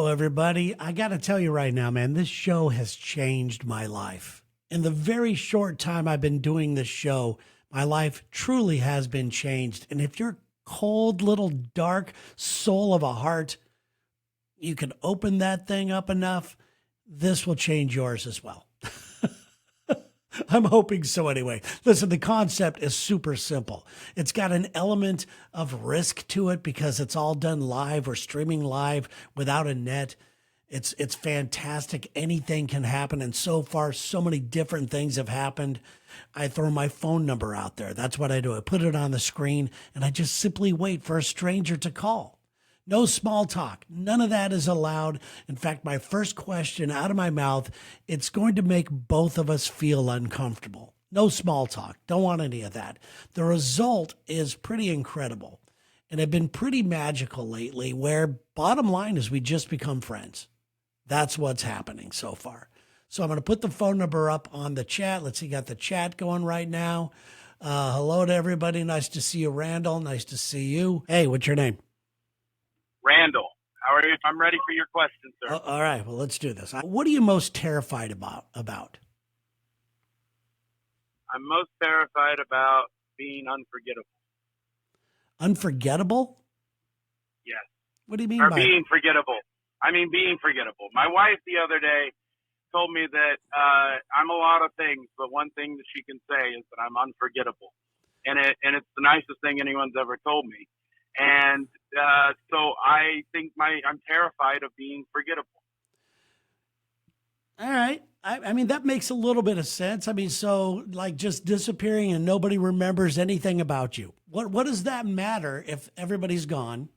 everybody. I got to tell you right now, man, this show has changed my life. In the very short time I've been doing this show, my life truly has been changed. And if you're cold, little dark soul of a heart, you can open that thing up enough, this will change yours as well. I'm hoping so anyway. Listen, the concept is super simple. It's got an element of risk to it because it's all done live or streaming live without a net. It's fantastic. Anything can happen. And so far, so many different things have happened. I throw my phone number out there. That's what I do. I put it on the screen and I just simply wait for a stranger to call. No small talk. None of that is allowed. In fact, my first question out of my mouth, it's going to make both of us feel uncomfortable. No small talk. Don't want any of that. The result is pretty incredible. And have been pretty magical lately where bottom line is we just become friends. That's what's happening so far. So I'm going to put the phone number up on the chat. Let's see, got the chat going right now. Hello to everybody. Nice to see you, Randal. Nice to see you. Hey, what's your name? Randal, how are you? I'm ready for your question, sir. All right, well, let's do this. What are you most terrified about? I'm most terrified about being unforgettable. Unforgettable? Yes. What do you mean or by being forgettable? I mean, being forgettable. My wife the other day told me that I'm a lot of things, but one thing that she can say is that I'm unforgettable. And it's the nicest thing anyone's ever told me. And so I think I'm terrified of being forgettable. All right. I mean, that makes a little bit of sense. I mean, so like just disappearing and nobody remembers anything about you. What does that matter if everybody's gone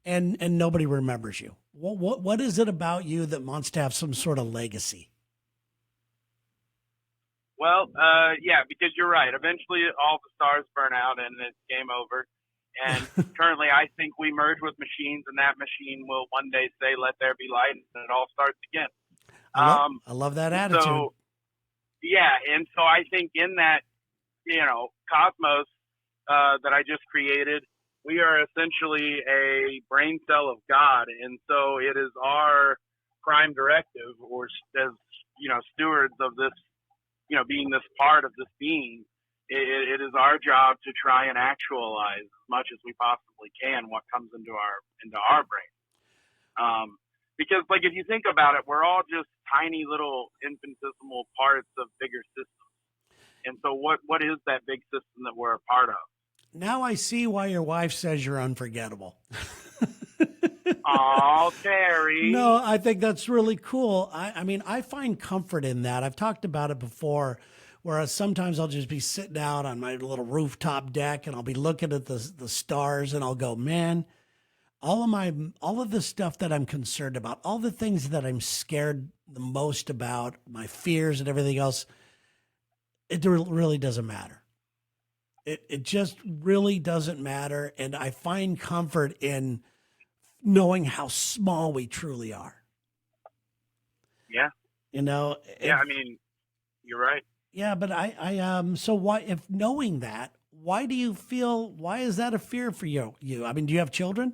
and nobody remembers you? What is it about you that wants to have some sort of legacy? Well, yeah, because you're right. Eventually all the stars burn out and it's game over. And currently, I think we merge with machines, and that machine will one day say, "Let there be light," and it all starts again. I love that attitude. So, yeah, and so I think in that, cosmos that I just created, we are essentially a brain cell of God, and so it is our prime directive, or as stewards of this, being this part of this being. It is our job to try and actualize as much as we possibly can what comes into our brain. Because, like, if you think about it, we're all just tiny little infinitesimal parts of bigger systems. And so what is that big system that we're a part of? Now I see why your wife says you're unforgettable. Oh, Terry. No, I think that's really cool. I mean, I find comfort in that. I've talked about it before. Whereas sometimes I'll just be sitting out on my little rooftop deck and I'll be looking at the stars and I'll go, man, all of the stuff that I'm concerned about, all the things that I'm scared the most about, my fears and everything else, it really doesn't matter. It just really doesn't matter. And I find comfort in knowing how small we truly are. Yeah. Yeah, I mean, you're right. Yeah, but so why, if knowing that, why is that a fear for you? I mean, do you have children?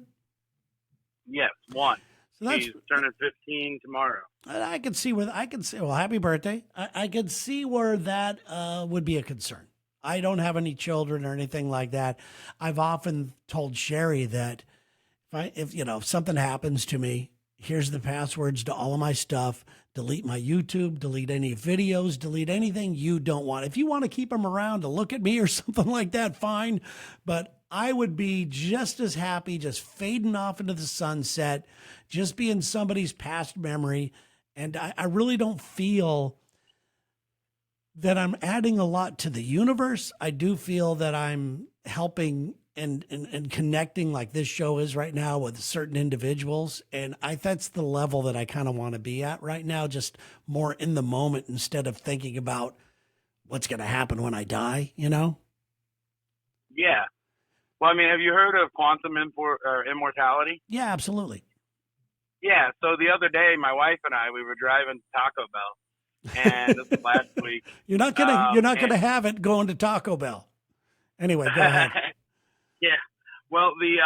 Yes, one. So He's turning 15 tomorrow. I can see well, happy birthday. I can see where that would be a concern. I don't have any children or anything like that. I've often told Sherry that if something happens to me, here's the passwords to all of my stuff. Delete my YouTube, delete any videos, delete anything you don't want. If you want to keep them around to look at me or something like that, fine. But I would be just as happy just fading off into the sunset, just being somebody's past memory. And I really don't feel that I'm adding a lot to the universe. I do feel that I'm helping and connecting like this show is right now with certain individuals. And that's the level that I kind of want to be at right now, just more in the moment instead of thinking about what's going to happen when I die, Yeah. Well, I mean, have you heard of quantum immortality? Yeah, absolutely. Yeah. So the other day, my wife and I, we were driving to Taco Bell, and this was last week. You're not gonna have it going to Taco Bell. Anyway, go ahead. Yeah. Well, we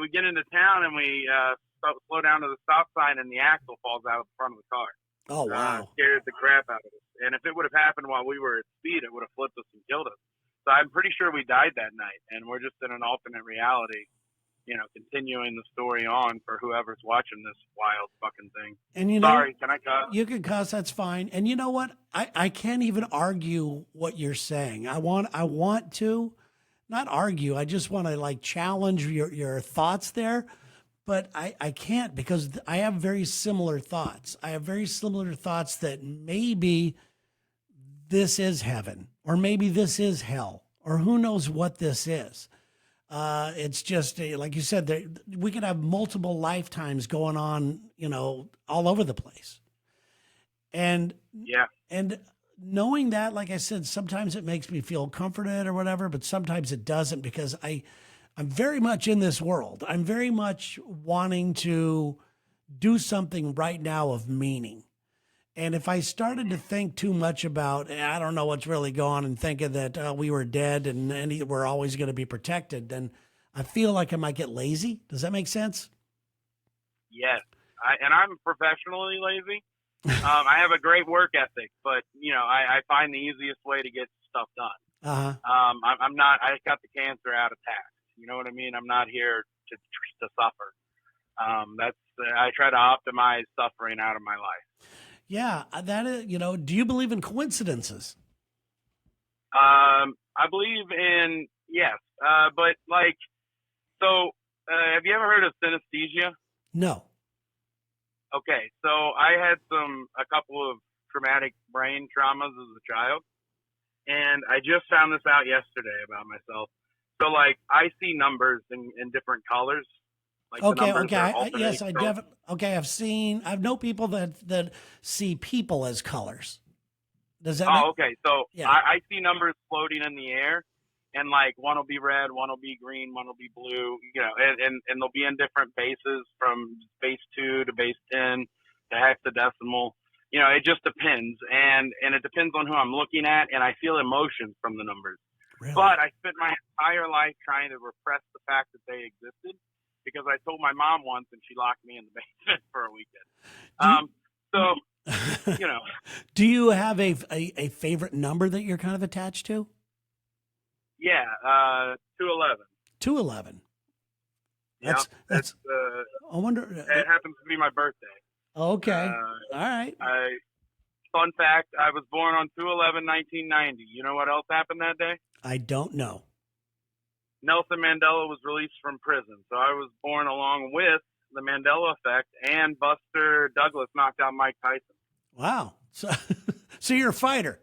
would get into town and we slow down to the stop sign, and the axle falls out of the front of the car. Oh, wow. Scared the crap out of us. And if it would have happened while we were at speed, it would have flipped us and killed us. So I'm pretty sure we died that night, and we're just in an alternate reality, continuing the story on for whoever's watching this wild fucking thing. And sorry, can I cuss? You can cuss, that's fine. And you know what? I can't even argue what you're saying. I want to not argue. I just want to like challenge your thoughts there. But I can't, because I have very similar thoughts. I have very similar thoughts that maybe this is heaven, or maybe this is hell, or who knows what this is. It's just, like you said, we could have multiple lifetimes going on, all over the place. And knowing that, like I said, sometimes it makes me feel comforted or whatever, but sometimes it doesn't, because I'm very much in this world. I'm very much wanting to do something right now of meaning. And if I started to think too much about, I don't know what's really going on, and thinking that we were dead and we're always going to be protected, then I feel like I might get lazy. Does that make sense? Yes. I'm professionally lazy. I have a great work ethic, but, I find the easiest way to get stuff done. Uh-huh. I got the cancer out of task. You know what I mean? I'm not here to suffer. I try to optimize suffering out of my life. Yeah, that is, do you believe in coincidences? I believe in, yes. But have you ever heard of synesthesia? No. Okay. So I had a couple of traumatic brain traumas as a child, and I just found this out yesterday about myself. So, I see numbers in different colors. Okay. I've known people that see people as colors. Does that? Okay. So yeah. I see numbers floating in the air, and one will be red, one will be green, one will be blue. And they'll be in different bases, from base 2 to base 10 to hexadecimal. It just depends, and it depends on who I'm looking at, and I feel emotions from the numbers. Really? But I spent my entire life trying to repress the fact that they existed, because I told my mom once, and she locked me in the basement for a weekend. Do you have a favorite number that you're kind of attached to? Yeah, 211. 211. Yeah, that's. I wonder. It happens to be my birthday. Okay. All right. Fun fact: I was born on 2/11/1990. You know what else happened that day? I don't know. Nelson Mandela was released from prison, so I was born along with the Mandela effect, and Buster Douglas knocked out Mike Tyson. Wow. So you're a fighter.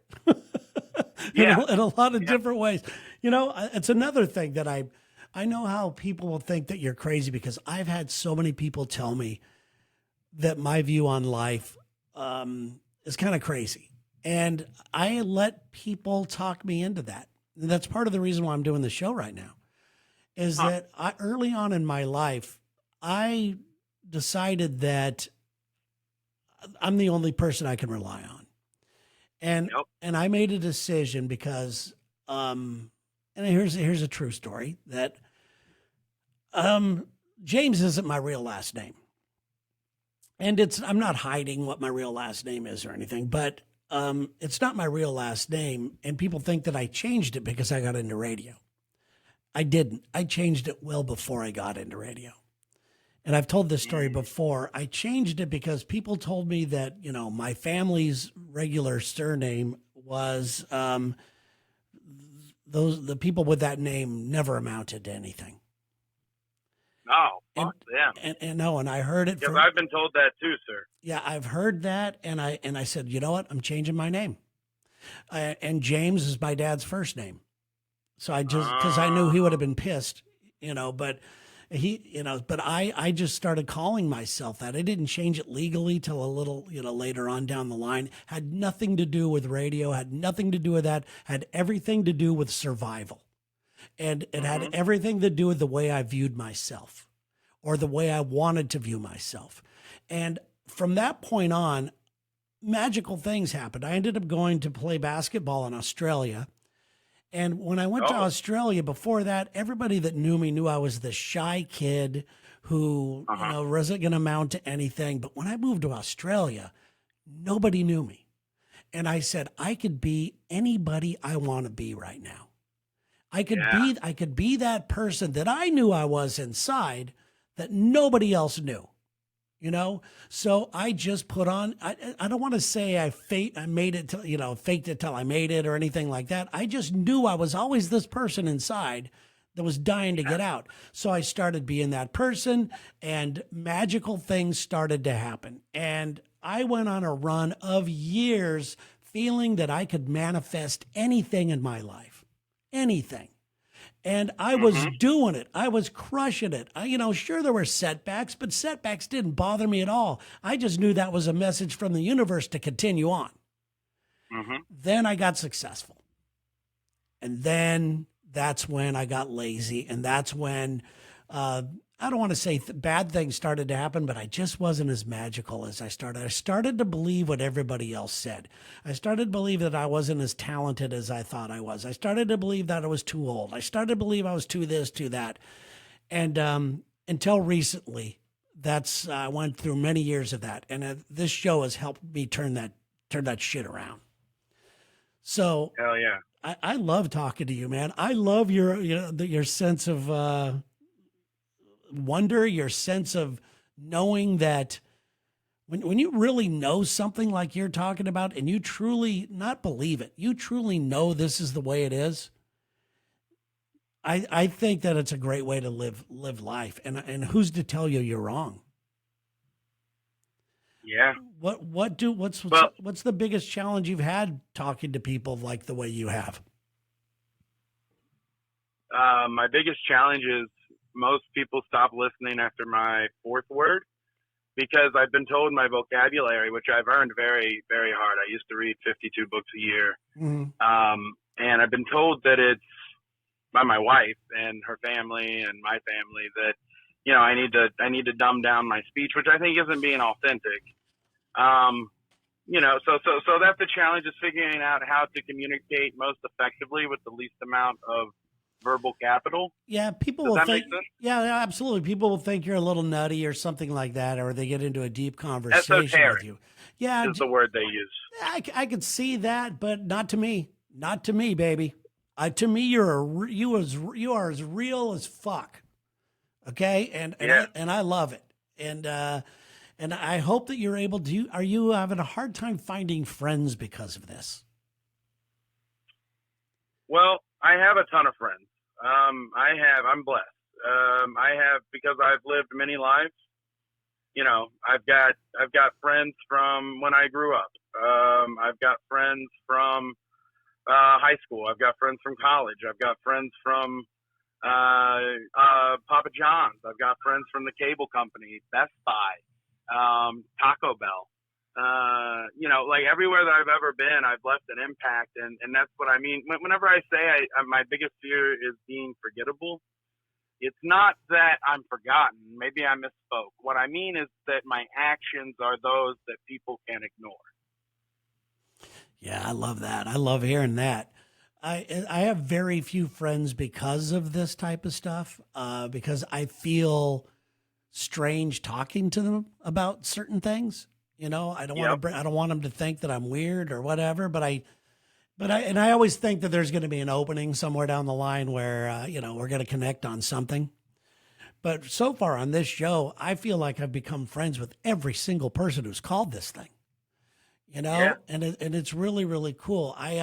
Yeah. In a lot of different ways. It's another thing that I know how people will think that you're crazy, because I've had so many people tell me that my view on life is kind of crazy. And I let people talk me into that. And that's part of the reason why I'm doing the show right now, is that early on in my life, I decided that I'm the only person I can rely on. And I made a decision because, and here's a true story, that Jaymes isn't my real last name. And I'm not hiding what my real last name is or anything, but it's not my real last name. And people think that I changed it because I got into radio. I didn't. I changed it well before I got into radio. And I've told this story before. I changed it because people told me that, my family's regular surname was, the people with that name never amounted to anything. Oh, fuck them. And I heard it. Because I've been told that too, sir. Yeah, I've heard that. And I said, you know what? I'm changing my name. And Jaymes is my dad's first name. So because I knew he would have been pissed, but but I just started calling myself that. I didn't change it legally till a little, later on down the line. Had nothing to do with radio, had nothing to do with that, had everything to do with survival. And it had everything to do with the way I viewed myself, or the way I wanted to view myself. And from that point on, magical things happened. I ended up going to play basketball in Australia. And when I went to Australia, before that, everybody that knew me knew I was the shy kid who, wasn't going to amount to anything. But when I moved to Australia, nobody knew me. And I said, I could be anybody I want to be right now. I could be that person that I knew I was inside that nobody else knew. So I just put on, I don't want to say I made it till, faked it till I made it or anything like that. I just knew I was always this person inside that was dying to get out. So I started being that person, and magical things started to happen. And I went on a run of years feeling that I could manifest anything in my life, anything. And I was doing it. I was crushing it. Sure, there were setbacks, but setbacks didn't bother me at all. I just knew that was a message from the universe to continue on. Then I got successful. And then that's when I got lazy. And that's when, I don't want to say bad things started to happen, but I just wasn't as magical as I started. I started to believe what everybody else said. I started to believe that I wasn't as talented as I thought I was. I started to believe that I was too old. I started to believe I was too this, too that. And until recently, I went through many years of that. And this show has helped me turn that shit around. So hell yeah. I love talking to you, man. I love your sense of wonder, your sense of knowing that when you really know something like you're talking about, and you truly not believe it, you truly know this is the way it is. I think that it's a great way to live life. And who's to tell you you're wrong? Yeah. What's the biggest challenge you've had talking to people like the way you have? My biggest challenge is most people stop listening after my fourth word, because I've been told my vocabulary, which I've earned very, very hard. I used to read 52 books a year. And I've been told that it's by my wife and her family and my family that, I need to dumb down my speech, which I think isn't being authentic. So that's the challenge, is figuring out how to communicate most effectively with the least amount of verbal capital. Yeah, people will think. Yeah, absolutely. People will think you're a little nutty or something like that, or they get into a deep conversation with you. Yeah, is the word they use. I could see that, but not to me. Not to me, baby. To me, you are as real as fuck. Okay, and I love it, and I hope that you're able to. Are you having a hard time finding friends because of this? Well, I have a ton of friends. I'm blessed. Because I've lived many lives. I've got friends from when I grew up. I've got friends from high school. I've got friends from college. I've got friends from Papa John's. I've got friends from the cable company, Best Buy, Taco Bell. Like everywhere that I've ever been, I've left an impact. And that's what I mean. Whenever I say my biggest fear is being forgettable, it's not that I'm forgotten. Maybe I misspoke. What I mean is that my actions are those that people can ignore. Yeah, I love that. I love hearing that. I have very few friends because of this type of stuff, because I feel strange talking to them about certain things. I don't want them to think that I'm weird or whatever, but I always think that there's going to be an opening somewhere down the line where, we're going to connect on something. But so far on this show, I feel like I've become friends with every single person who's called this thing, and it's really, really cool. I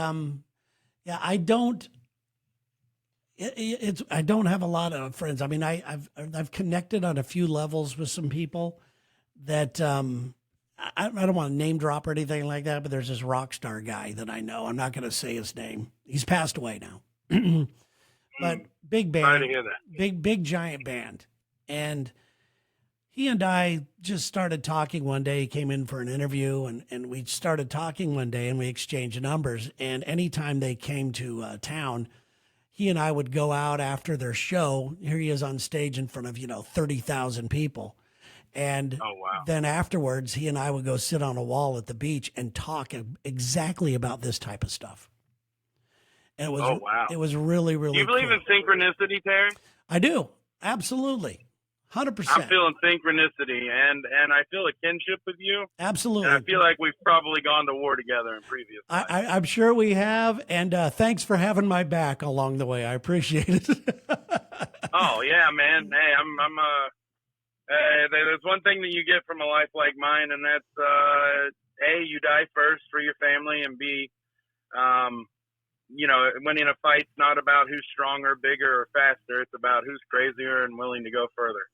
don't have a lot of friends. I mean, I've connected on a few levels with some people that, I don't want to name drop or anything like that, but there's this rock star guy that I know. I'm not going to say his name. He's passed away now, but big band, Sorry to hear that. big giant band. And he and I just started talking one day. He came in for an interview, and we started talking one day, and we exchanged numbers. And anytime they came to town, he and I would go out after their show. Here he is on stage in front of, 30,000 people. And then afterwards, he and I would go sit on a wall at the beach and talk exactly about this type of stuff. And it was really, really Do you believe cool. in synchronicity, Terry? I do. Absolutely. 100%. feeling synchronicity, and I feel a kinship with you. Absolutely. And I feel like we've probably gone to war together in previous lives. I'm sure we have, and thanks for having my back along the way. I appreciate it. Oh yeah, man. Hey, there's one thing that you get from a life like mine, and that's A, you die first for your family, and B, winning a fight's not about who's stronger, bigger, or faster. It's about who's crazier and willing to go further.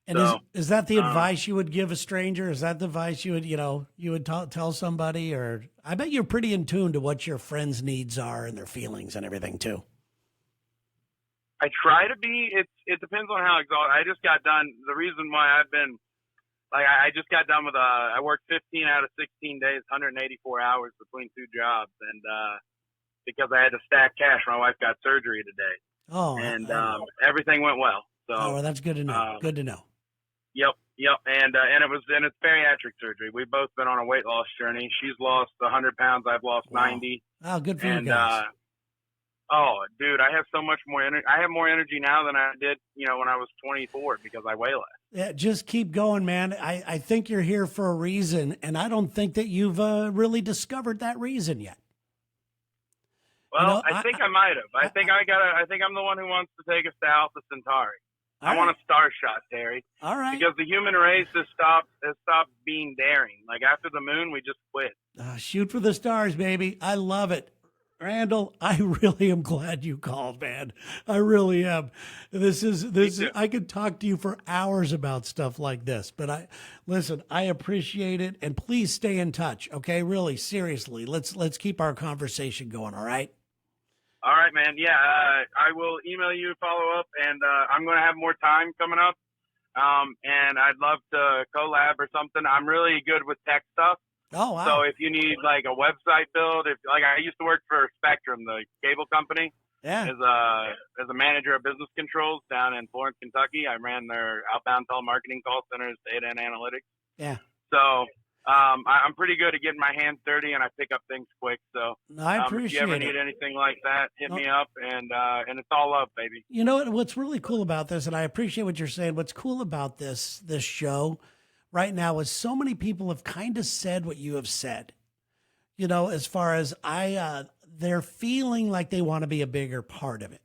And so, is that the advice you would give a stranger? Is that the advice you would tell somebody? Or I bet you're pretty in tune to what your friends' needs are and their feelings and everything too. I try to be. It depends on how exhausted. I just got done. The reason why I've been I just got done with I worked 15 out of 16 days, 184 hours between two jobs, and because I had to stack cash, my wife got surgery today. Oh, and everything went well. So, well, that's good to know. Good to know. Yep, and it's bariatric surgery. We've both been on a weight loss journey. She's lost 100 pounds. I've lost 90. Oh, good for you guys. Oh, dude, I have so much more energy. I have more energy now than I did, when I was 24 because I weigh less. Yeah, just keep going, man. I think you're here for a reason, and I don't think that you've really discovered that reason yet. Well, I think I might have. I think I'm the one who wants to take us to Alpha Centauri. I want a star shot, Terry. All right. Because the human race has stopped being daring. Like after the moon, we just quit. Shoot for the stars, baby. I love it. Randal, I really am glad you called, man. I really am. This is I could talk to you for hours about stuff like this, but I appreciate it, and please stay in touch. Okay, really, seriously. Let's keep our conversation going, all right? All right, man. Yeah, I will email you, follow up, and I'm going to have more time coming up. And I'd love to collab or something. I'm really good with tech stuff. Oh, wow. So if you need like a website build, I used to work for Spectrum, the cable company, as a manager of business controls down in Florence, Kentucky. I ran their outbound telemarketing call centers, data and analytics. Yeah. So I'm pretty good at getting my hands dirty, and I pick up things quick. So I appreciate if you ever need anything like that, hit me up, and it's all love, baby. You know what's really cool about this, and I appreciate what you're saying. What's cool about this show right now is so many people have kind of said what you have said. As far as they're feeling like they want to be a bigger part of it.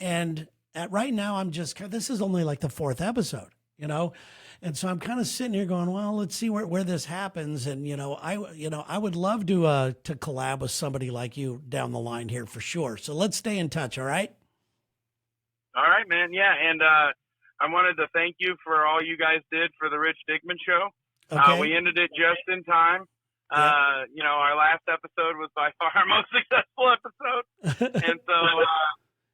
And right now I'm just this is only like the 4th episode. And so I'm kind of sitting here going, well, let's see where this happens. And, I would love to collab with somebody like you down the line here for sure. So let's stay in touch. All right. All right, man. Yeah. And, I wanted to thank you for all you guys did for the Rich Dickman show. Okay. We ended it just in time. Yep. Our last episode was by far our most successful episode. And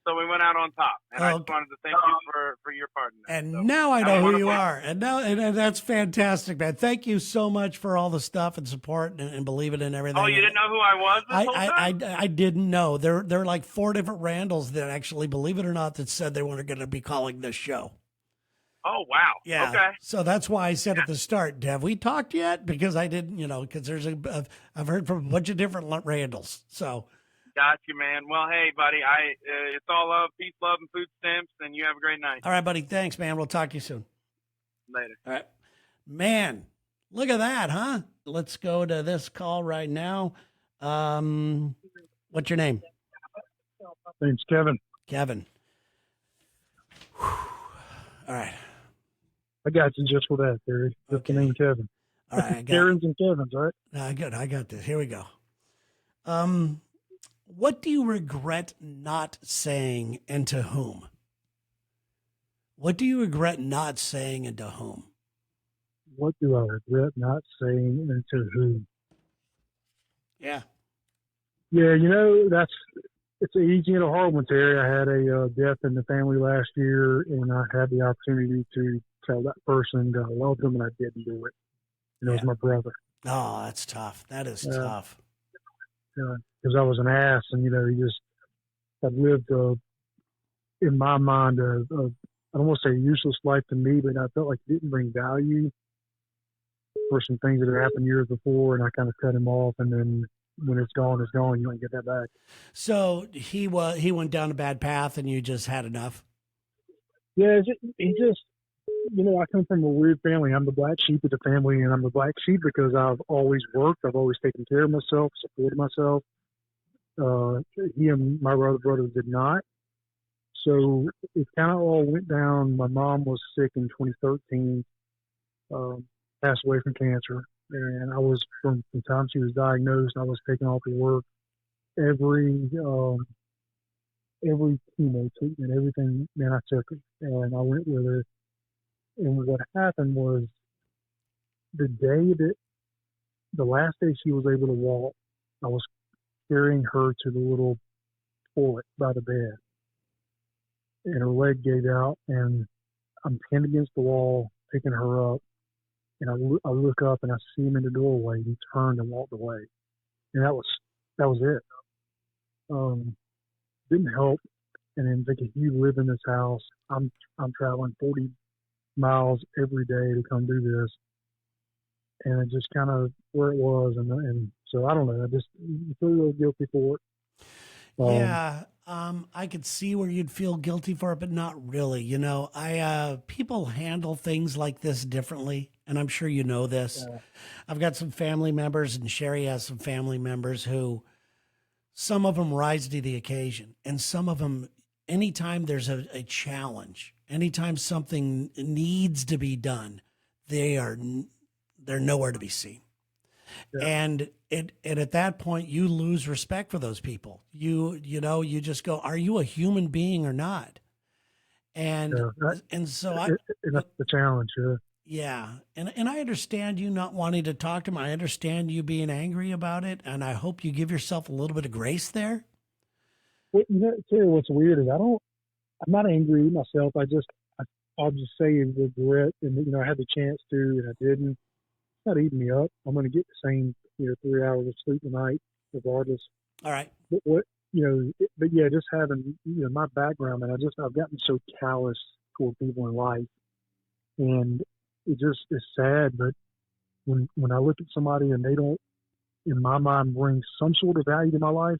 so we went out on top, and I just wanted to thank you for your part in that. And now I know who you are, and that's fantastic, man. Thank you so much for all the stuff and support and believing in everything. Oh, you didn't know who I was this whole time? I didn't know. There are like 4 different Randals that actually, believe it or not, that said they were going to be calling this show. Oh, wow. Yeah. Okay. So that's why I said at the start, have we talked yet? Because I didn't, because I've heard from a bunch of different Randals. So. Got you, man. Well, hey, buddy, it's all love, peace, love, and food stamps, and you have a great night. All right, buddy. Thanks, man. We'll talk to you soon. Later. All right. Man, look at that, huh? Let's go to this call right now. What's your name? My name's Kevin. Kevin. Whew. All right. I got you just for that, Terry. Just the name Kevin. All right. Karens and Kevins, right? Good. I got this. Here we go. What do you regret not saying, and to whom? What do you regret not saying, and to whom? What do I regret not saying, and to whom? Yeah. Yeah, it's an easy and a hard one, Terry. I had a death in the family last year, and I had the opportunity to tell that person that I loved them, and I didn't do it. It was my brother. Oh, that's tough. That is tough. Because I was an ass, and he just had lived in my mind I don't want to say a useless life to me, but I felt like it didn't bring value for some things that had happened years before, and I kind of cut him off, and then when it's gone, it's gone. You don't get that back. So he went down a bad path, and you just had enough. Yeah, he I come from a weird family. I'm the black sheep of the family, and I'm the black sheep because I've always worked. I've always taken care of myself, supported myself. He and my other brother did not. So it kind of all went down. My mom was sick in 2013, passed away from cancer. And I was, from the time she was diagnosed, I was taking off of work every chemo treatment, everything, man, I took it. And I went with her. And what happened was the last day she was able to walk, I was carrying her to the little toilet by the bed. And her leg gave out, and I'm pinned against the wall, picking her up. And I look up, and I see him in the doorway. He turned and walked away. And that was it. Didn't help. And then thinking, you live in this house. I'm traveling 40 miles every day to come do this. And it just kind of where it was. And so I don't know. I just feel a little guilty for it. Yeah. I could see where you'd feel guilty for it, but not really. People handle things like this differently. And I'm sure you know this. Yeah. I've got some family members, and Sherry has some family members who, some of them rise to the occasion, and some of them, anytime there's a challenge, anytime something needs to be done, they're nowhere to be seen. Yeah. And at that point, you lose respect for those people. You just go, are you a human being or not? And so that's the challenge. yeah. And I understand you not wanting to talk to them. I understand you being angry about it. And I hope you give yourself a little bit of grace there. Well, tell you what's weird is I'm not angry myself. I'll just say regret, and I had the chance to, and I didn't. It's not eating me up. I'm going to get the same 3 hours of sleep a night, regardless. All right. But just having my background, and I've gotten so callous toward people in life, and it just is sad. But when I look at somebody and they don't, in my mind, bring some sort of value to my life,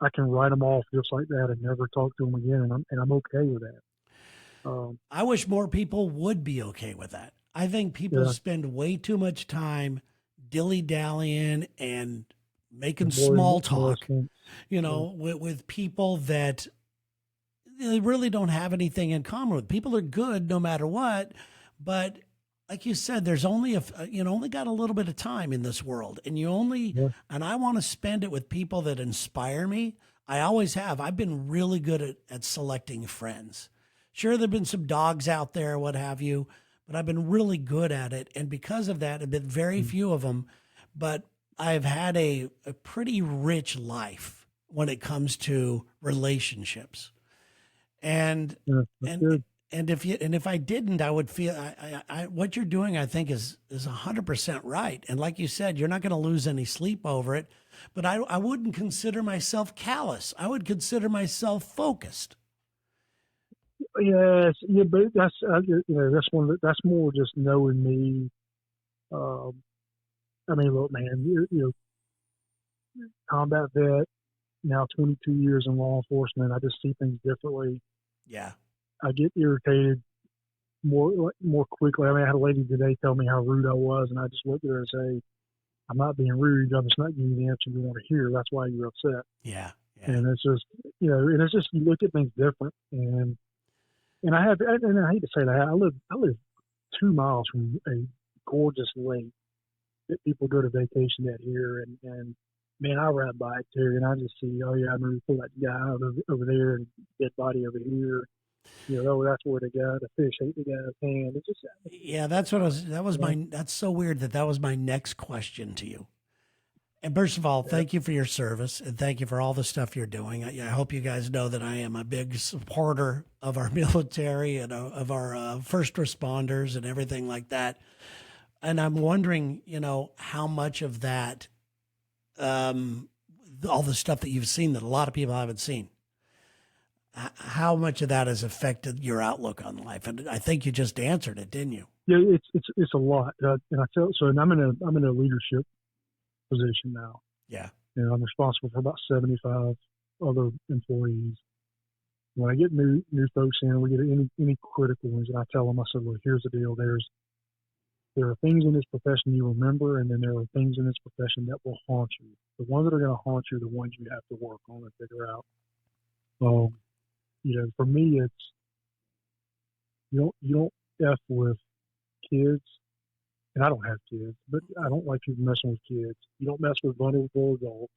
I can write them off just like that and never talk to them again, and I'm okay with that. I wish more people would be okay with that. I think people spend way too much time dilly-dallying and making small talk, with people that they really don't have anything in common with. People are good no matter what, but like you said, there's only only got a little bit of time in this world, and and I want to spend it with people that inspire me. I always have. I've been really good at selecting friends. Sure, there've been some dogs out there, what have you, but I've been really good at it. And because of that, I've been very few of them, but I've had a pretty rich life when it comes to relationships. And if I didn't, I would feel what you're doing, I think is 100% right. And like you said, you're not going to lose any sleep over it, but I wouldn't consider myself callous. I would consider myself focused. Yes, but that's more just knowing me. Look, man, combat vet, now 22 years in law enforcement. I just see things differently. Yeah, I get irritated more quickly. I had a lady today tell me how rude I was, and I just looked at her and say, "I'm not being rude. I'm just not giving you the answer you want to hear. That's why you're upset." Yeah. And it's just, and it's just, you look at things different. And I hate to say that, I live 2 miles from a gorgeous lake that people go to vacation at here, and man, I ride by it too, and I just see, oh yeah, I remember that guy over there and dead body over here. That's where the fish ate the guy's hand. It's just, yeah, that's so weird that was my next question to you. And first of all, thank you for your service, and thank you for all the stuff you're doing. I hope you guys know that I am a big supporter of our military and of our first responders and everything like that. And I'm wondering, how much of that, all the stuff that you've seen that a lot of people haven't seen, how much of that has affected your outlook on life? And I think you just answered it, didn't you? Yeah, it's a lot, and I felt so. And I'm in a leadership position now. Yeah. I'm responsible for about 75 other employees. when I get new folks in, we get any critical ones, and I tell them, I said, look, here's the deal. There are things in this profession you remember, and then there are things in this profession that will haunt you. The ones that are going to haunt you are the ones you have to work on and figure out. For me, it's you don't F with kids, and I don't have kids, but I don't like people messing with kids. You don't mess with vulnerable adults.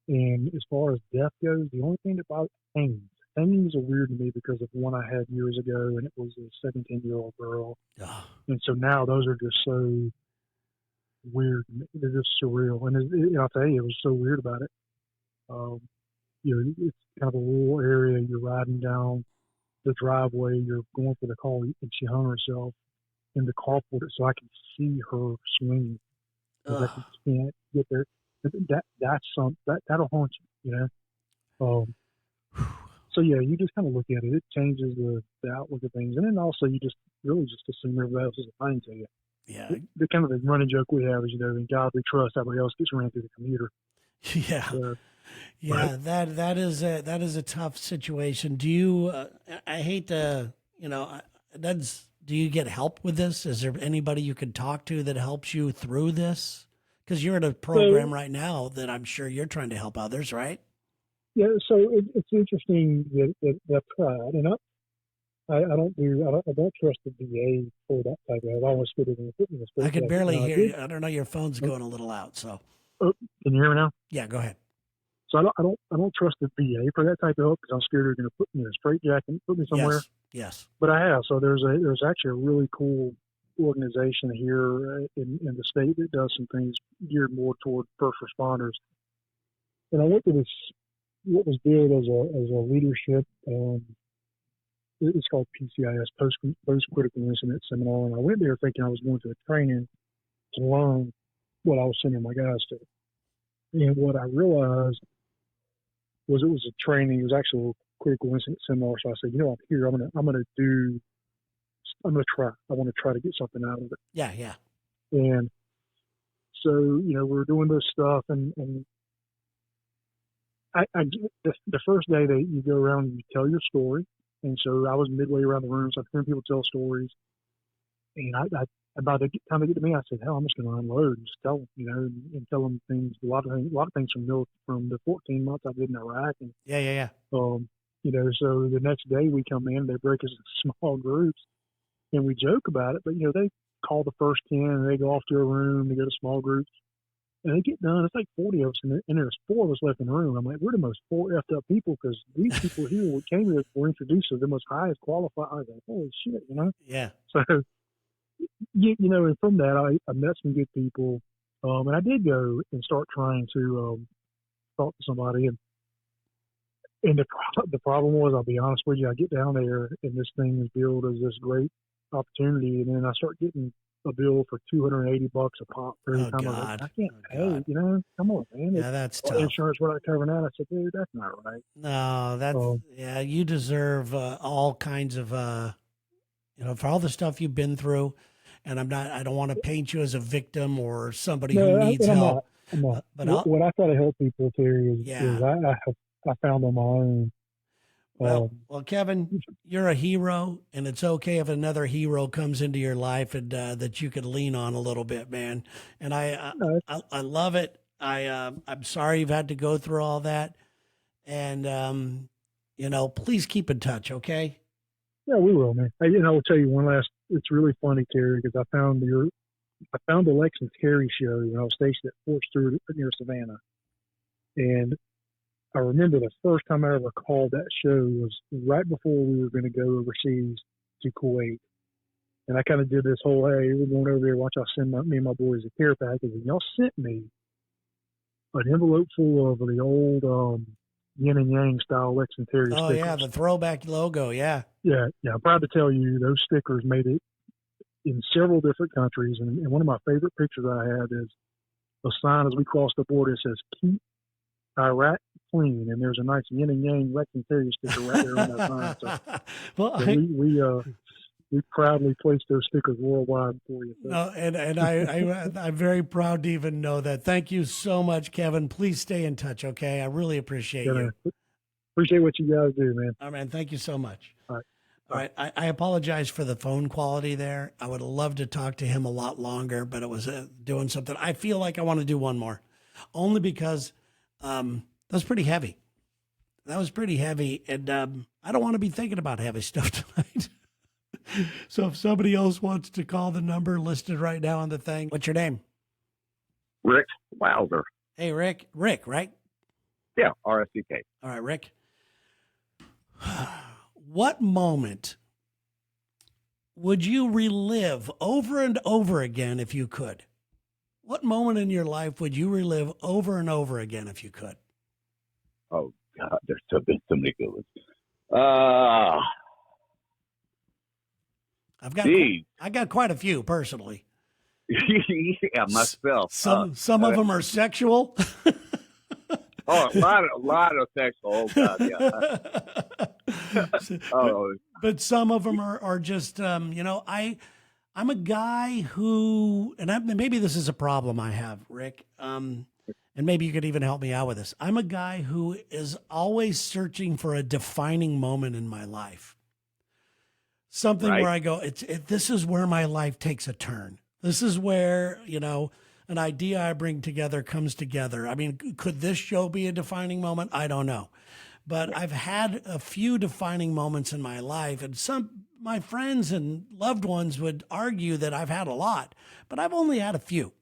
And as far as death goes, the only thing about hangings are weird to me because of one I had years ago, and it was a 17-year-old girl. Oh. And so now those are just so weird. They're just surreal. And I'll tell you, it was so weird about it. It's kind of a rural area. You're riding down the driveway. You're going for the call, and she hung herself in the carport so I could see her swinging. I can't get there. That'll haunt you, So yeah, you just kind of look at it. It changes the outlook of things, and then also you just really just assume everybody else is lying to you. Yeah. The kind of the running joke we have is, in God we trust. Everybody else gets ran through the commuter. Yeah. Yeah, right. that is a tough situation. Do you? I hate to, do you get help with this? Is there anybody you could talk to that helps you through this? Because you're in a program right now that I'm sure you're trying to help others, right? Yeah. So it's interesting that I've tried, and I don't trust the VA for that type of. I always put it in the fitness. I could barely hear you. I don't know. Your phone's going a little out. So. Oh, can you hear me now? Yeah. Go ahead. So I don't trust the VA for that type of help because I'm scared they're going to put me in a straitjacket and put me somewhere. Yes. But I have. So there's actually a really cool organization here in the state that does some things geared more toward first responders. And I went to this, what was billed as a leadership, it's called PCIS, Post Critical Incident Seminar. And I went there thinking I was going to a training to learn what I was sending my guys to. And what I realized was it was a training. It was actually a critical incident seminar. So I said, I'm here. I'm gonna try. I want to try to get something out of it. Yeah. And so we're doing this stuff, and the first day that you go around and you tell your story. And so I was midway around the room, so I'm hearing people tell stories. And I about the time they get to me, I said, hell, I'm just going to unload and just tell them, and tell them things, a lot of things from the 14 months I did in Iraq. And, Yeah. so the next day we come in, they break us into small groups and we joke about it, but they call the first 10 and they go off to a room, they go to small groups and they get done. It's like 40 of us and there's 4 of us left in the room. I'm like, we're the most 4 effed up people because these people here we came here were introduced as the most highest qualified. I was like, holy shit, Yeah. So, and from that, I met some good people, and I did go and start trying to talk to somebody. And the problem was, I'll be honest with you, I get down there and this thing is billed as this great opportunity, and then I start getting a bill for $280 a pop every time. I was like, I can't pay. Come on, man. Yeah, that's tough. Insurance, we're not covering that. I said, dude, that's not right. No, that's you deserve all kinds of for all the stuff you've been through. And I don't want to paint you as a victim or somebody who needs help. I'm not. But what I try to help people too is I found on my own. Well, Kevin, you're a hero, and it's okay if another hero comes into your life and that you could lean on a little bit, man. And I love it. I'm sorry you've had to go through all that, and please keep in touch, okay? Yeah, we will, man. I will tell you one last. It's really funny, Terry, because I found the Lex and Terry show when I was stationed at Fort Stewart near Savannah, and I remember the first time I ever called that show was right before we were going to go overseas to Kuwait. And I kind of did this whole, hey, we're going over there, watch I send me and my boys a care package. And y'all sent me an envelope full of the old yin and yang style Lex and Terry stickers. Oh, yeah, the throwback logo, yeah. Yeah. I'm proud to tell you those stickers made it in several different countries. And one of my favorite pictures I have is a sign as we cross the border. It says, keep Iraq clean, and there's a nice yin and yang Lex and Terry sticker right there on that sign. So, well, we proudly placed those stickers worldwide for you. So. No, and I'm very proud to even know that. Thank you so much, Kevin. Please stay in touch, okay? I really appreciate you. Appreciate what you guys do, man. All right, man. Thank you so much. All right. All right. I apologize for the phone quality there. I would have loved to talk to him a lot longer, but it was doing something. I feel like I want to do one more, only because that was pretty heavy. That was pretty heavy, and I don't want to be thinking about heavy stuff tonight. So if somebody else wants to call the number listed right now on the thing, what's your name? Rick Wilder. Hey, Rick. Rick, right? Yeah, RSCK. All right, Rick. What moment would you relive over and over again if you could? What moment in your life would you relive over and over again if you could? Oh, God, there's been so many good ones. I got quite a few personally. Yeah, myself. Some of them are sexual. Oh, a lot of sexual. Oh, God, yeah. But some of them are just, I'm a guy who, maybe this is a problem I have, Rick, and maybe you could even help me out with this. I'm a guy who is always searching for a defining moment in my life. Something Right. where I go, this is where my life takes a turn. This is where, an idea I bring together comes together. I mean, could this show be a defining moment? I don't know. But I've had a few defining moments in my life, and my friends and loved ones would argue that I've had a lot, but I've only had a few.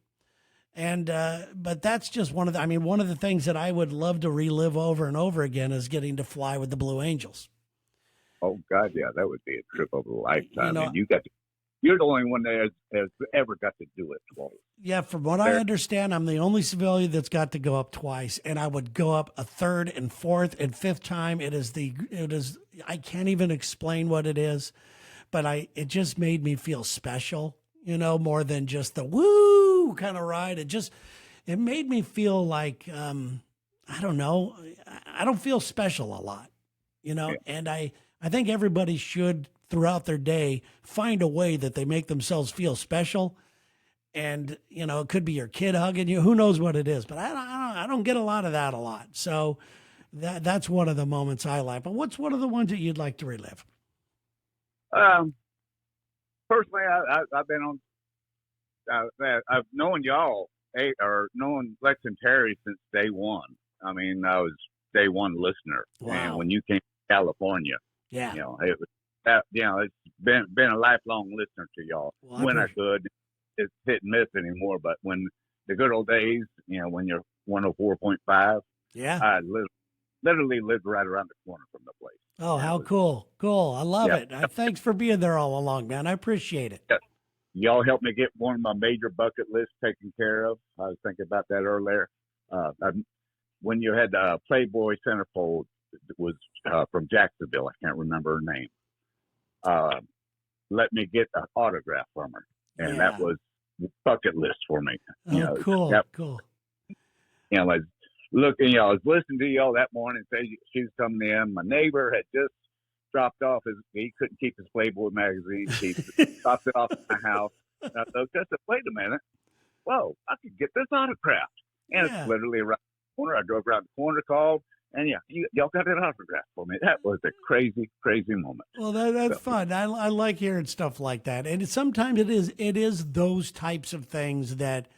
And, but that's just one of the things that I would love to relive over and over again is getting to fly with the Blue Angels. Oh, God, yeah, that would be a trip of a lifetime. You know, and you're the only one that has ever got to do it twice. Yeah, from what I understand, I'm the only civilian that's got to go up twice, and I would go up a third and fourth and fifth time. It is. I can't even explain what it is, but it just made me feel special, more than just the woo kind of ride. It made me feel like, I don't know, I don't feel special a lot, Yeah. and I think everybody should, throughout their day, find a way that they make themselves feel special. And, it could be your kid hugging you. Who knows what it is? But I don't get a lot of that a lot. So that's one of the moments I like. But what's one of the ones that you'd like to relive? Personally, I've been on. I've known y'all, or known Lex and Terry since day one. I mean, I was day one listener. Wow. And when you came to California, Yeah. it was that. It's been a lifelong listener to y'all. Well, When I could, it's hit and miss anymore. But when the good old days, when you're 104.5, Yeah. I literally lived right around the corner from the place. Oh, how cool. Cool. I love it. Thanks for being there all along, man. I appreciate it. Yeah. Y'all helped me get one of my major bucket lists taken care of. I was thinking about that earlier. When you had the Playboy centerfold, it was from Jacksonville. I can't remember her name. Let me get an autograph from her. And that was bucket list for me. Oh, cool. Cool. I was looking, I was listening to y'all that morning. She was coming in. My neighbor had just dropped off he couldn't keep his Playboy magazine. He dropped it off at my house. And I thought, wait a minute. Whoa, I could get this autographed. And it's literally around the corner. I drove around the corner, called, and y'all got an autograph for me. That was a crazy, crazy moment. Well, that's fun. I like hearing stuff like that. And sometimes it is those types of things that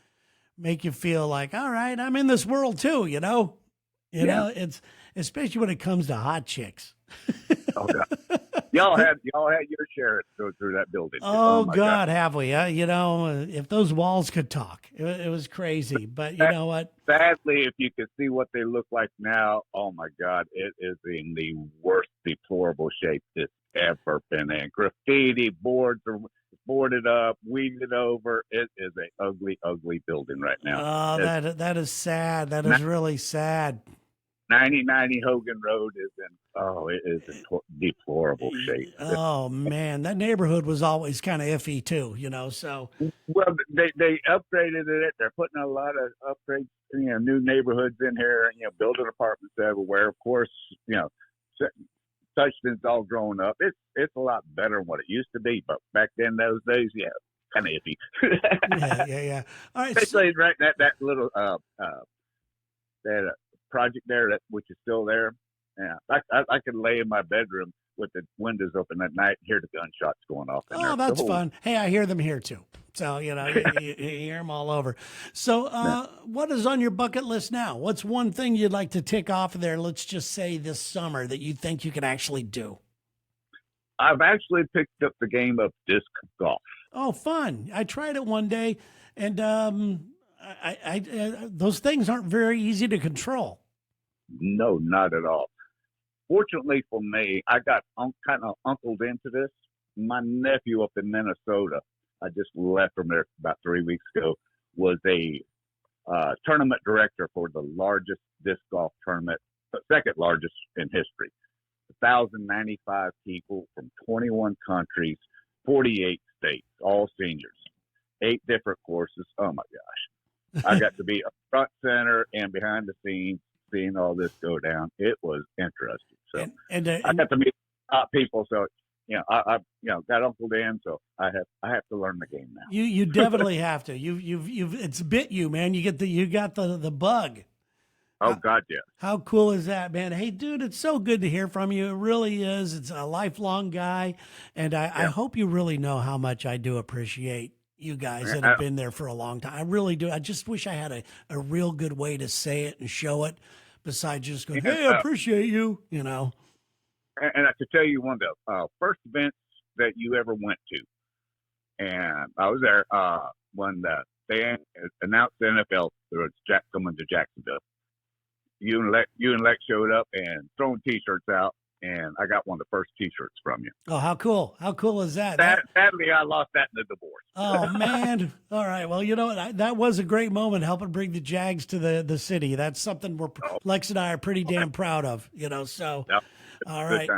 make you feel like, all right, I'm in this world too, You know, it's especially when it comes to hot chicks. Oh, God. Y'all had your share go through that building. Oh, God, have we? If those walls could talk, it was crazy. But you know what? Sadly, if you could see what they look like now, oh my God, it is in the worst deplorable shape it's ever been in. Graffiti, boards are boarded up, weeded over. It is an ugly, ugly building right now. Oh, that is sad. That is really sad. 9090 Hogan Road is in deplorable shape. Oh man, that neighborhood was always kind of iffy too, so. Well, they upgraded it. They're putting a lot of upgrades, new neighborhoods in here, building apartments everywhere. Of course, Touchton's all grown up. It's a lot better than what it used to be, but back then, those days, kind of iffy. Yeah. All right. Especially right that little, that project there, which is still there, Yeah, I could lay in my bedroom with the windows open at night and hear the gunshots going off in there. Oh, that's So, fun. Hey, I hear them here too. So, you hear them all over. So, what is on your bucket list now? What's one thing you'd like to tick off of there, let's just say this summer, that you think you can actually do? I've actually picked up the game of disc golf. Oh, fun. I tried it one day, and those things aren't very easy to control. No, not at all. Fortunately for me, I got kind of uncled into this. My nephew up in Minnesota, I just left from there about 3 weeks ago, was a tournament director for the largest disc golf tournament, the second largest in history. 1,095 people from 21 countries, 48 states, all seniors, 8 different courses. Oh my gosh. I got to be a front center and behind the scenes, seeing all this go down. It was interesting. So I got to meet top people. So, I got uncled in. So I have to learn the game now. You definitely have to. You've it's bit you, man. You got the bug. Oh God, yeah. How cool is that, man? Hey, dude, it's so good to hear from you. It really is. It's a lifelong guy. And I hope you really know how much I do appreciate you guys that have been there for a long time. I really do. I just wish I had a real good way to say it and show it besides just going, hey, I appreciate you, And I could tell you one of the first events that you ever went to. And I was there when they announced the NFL was coming to Jacksonville. You and Lex showed up and throwing T-shirts out, and I got one of the first T-shirts from you. Oh, how cool! How cool is that? Sadly, I lost that in the divorce. Oh man! All right. Well, you know what? That was a great moment, helping bring the Jags to the city. That's something Lex and I are pretty damn proud of. So. Yep. All right.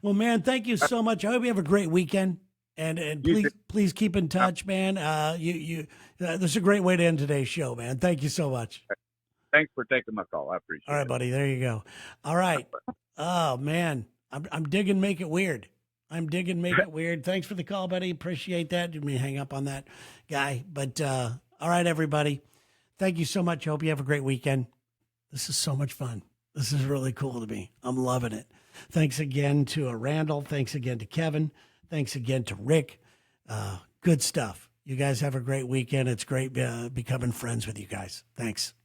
Well, man, thank you so much. I hope you have a great weekend, and please keep in touch, man. This is a great way to end today's show, man. Thank you so much. Thanks for taking my call. I appreciate it. All right, buddy. There you go. All right. Oh man, I'm digging Make It Weird. Thanks for the call, buddy. Appreciate that. Didn't mean to hang up on that guy, but all right, everybody. Thank you so much. I hope you have a great weekend. This is so much fun. This is really cool to me. I'm loving it. Thanks again to Randal. Thanks again to Kevin. Thanks again to Rick. Good stuff. You guys have a great weekend. It's great becoming friends with you guys. Thanks.